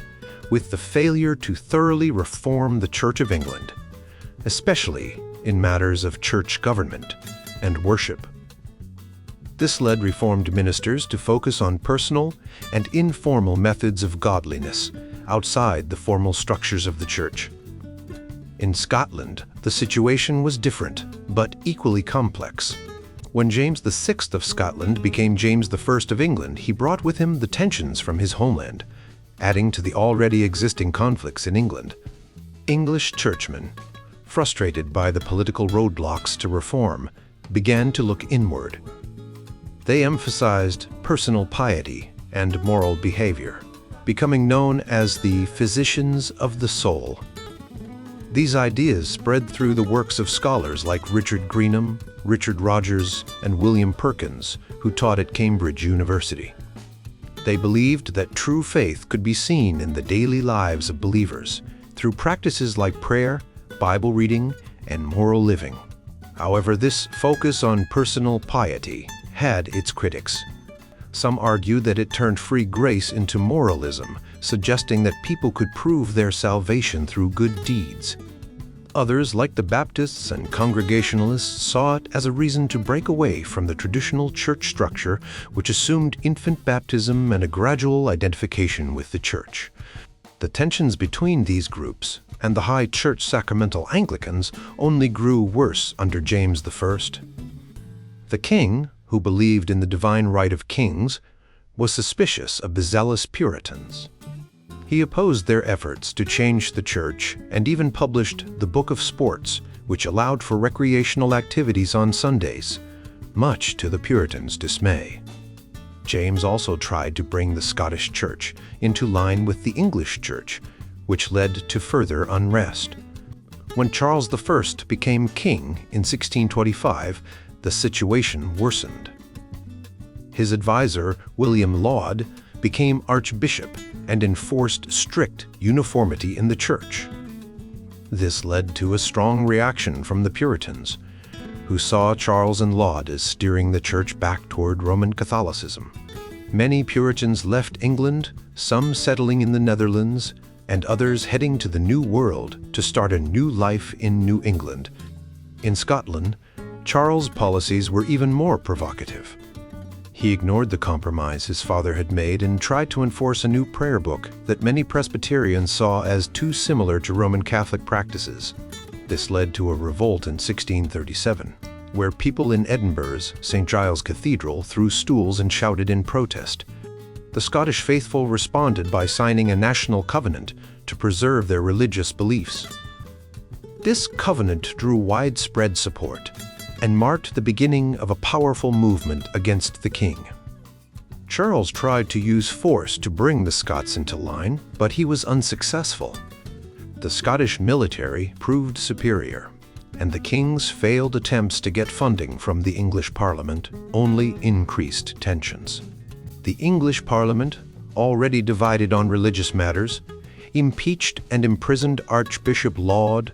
with the failure to thoroughly reform the Church of England, especially in matters of church government and worship. This led Reformed ministers to focus on personal and informal methods of godliness outside the formal structures of the church. In Scotland, the situation was different, but equally complex. When James VI of Scotland became James I of England, he brought with him the tensions from his homeland, adding to the already existing conflicts in England. English churchmen, frustrated by the political roadblocks to reform, began to look inward. They emphasized personal piety and moral behavior, becoming known as the physicians of the soul. These ideas spread through the works of scholars like Richard Greenham, Richard Rogers, and William Perkins, who taught at Cambridge University. They believed that true faith could be seen in the daily lives of believers through practices like prayer, Bible reading, and moral living. However, this focus on personal piety had its critics. Some argued that it turned free grace into moralism, suggesting that people could prove their salvation through good deeds. Others, like the Baptists and Congregationalists, saw it as a reason to break away from the traditional church structure, which assumed infant baptism and a gradual identification with the church. The tensions between these groups and the High Church sacramental Anglicans only grew worse under James I. The king, who believed in the divine right of kings, was suspicious of the zealous Puritans. He opposed their efforts to change the church and even published the Book of Sports, which allowed for recreational activities on Sundays, much to the Puritans' dismay. James also tried to bring the Scottish Church into line with the English Church, which led to further unrest. When Charles I became king in 1625, the situation worsened. His advisor, William Laud, became archbishop and enforced strict uniformity in the church. This led to a strong reaction from the Puritans, who saw Charles and Laud as steering the church back toward Roman Catholicism. Many Puritans left England, some settling in the Netherlands, and others heading to the New World to start a new life in New England. In Scotland, Charles' policies were even more provocative. He ignored the compromise his father had made and tried to enforce a new prayer book that many Presbyterians saw as too similar to Roman Catholic practices. This led to a revolt in 1637, where people in Edinburgh's St. Giles Cathedral threw stools and shouted in protest. The Scottish faithful responded by signing a national covenant to preserve their religious beliefs. This covenant drew widespread support and marked the beginning of a powerful movement against the king. Charles tried to use force to bring the Scots into line, but he was unsuccessful. The Scottish military proved superior, and the king's failed attempts to get funding from the English Parliament only increased tensions. The English Parliament, already divided on religious matters, impeached and imprisoned Archbishop Laud.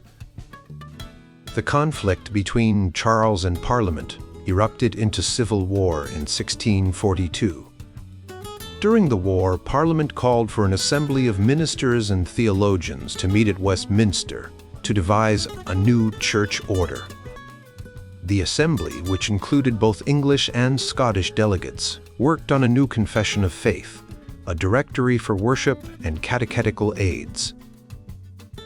The conflict between Charles and Parliament erupted into civil war in 1642. During the war, Parliament called for an assembly of ministers and theologians to meet at Westminster to devise a new church order. The assembly, which included both English and Scottish delegates, worked on a new confession of faith, a directory for worship and catechetical aids.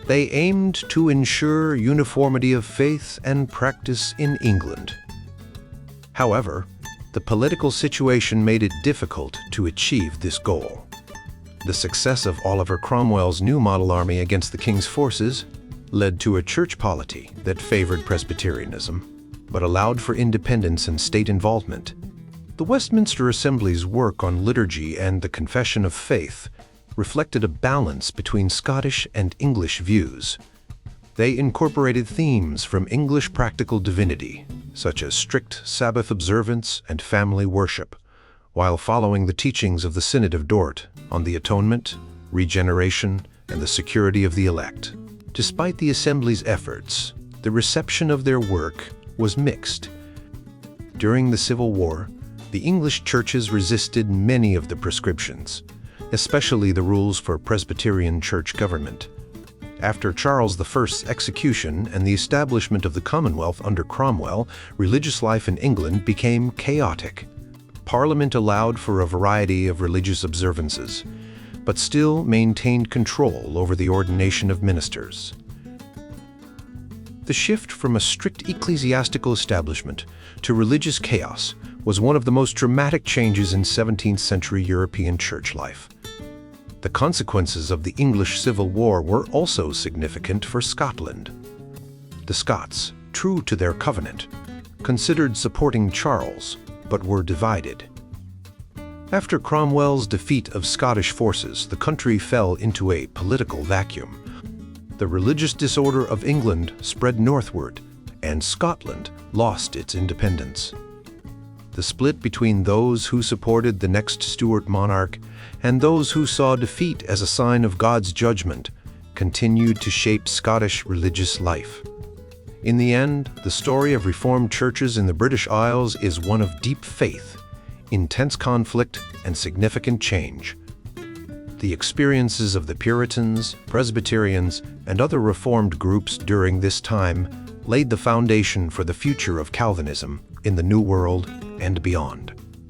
They aimed to ensure uniformity of faith and practice in England. However, the political situation made it difficult to achieve this goal. The success of Oliver Cromwell's new model army against the king's forces led to a church polity that favored Presbyterianism, but allowed for independence and state involvement. The Westminster Assembly's work on liturgy and the Confession of Faith reflected a balance between Scottish and English views. They incorporated themes from English practical divinity, such as strict Sabbath observance and family worship, while following the teachings of the Synod of Dort on the atonement, regeneration, and the security of the elect. Despite the Assembly's efforts, the reception of their work was mixed. During the Civil War, the English churches resisted many of the prescriptions, especially the rules for Presbyterian church government. After Charles I's execution and the establishment of the Commonwealth under Cromwell, religious life in England became chaotic. Parliament allowed for a variety of religious observances, but still maintained control over the ordination of ministers. The shift from a strict ecclesiastical establishment to religious chaos was one of the most dramatic changes in 17th century European church life. The consequences of the English Civil War were also significant for Scotland. The Scots, true to their covenant, considered supporting Charles, but were divided. After Cromwell's defeat of Scottish forces, the country fell into a political vacuum. The religious disorder of England spread northward, and Scotland lost its independence. The split between those who supported the next Stuart monarch and those who saw defeat as a sign of God's judgment continued to shape Scottish religious life. In the end, the story of Reformed churches in the British Isles is one of deep faith, intense conflict, and significant change. The experiences of the Puritans, Presbyterians, and other Reformed groups during this time laid the foundation for the future of Calvinism in the New World and beyond.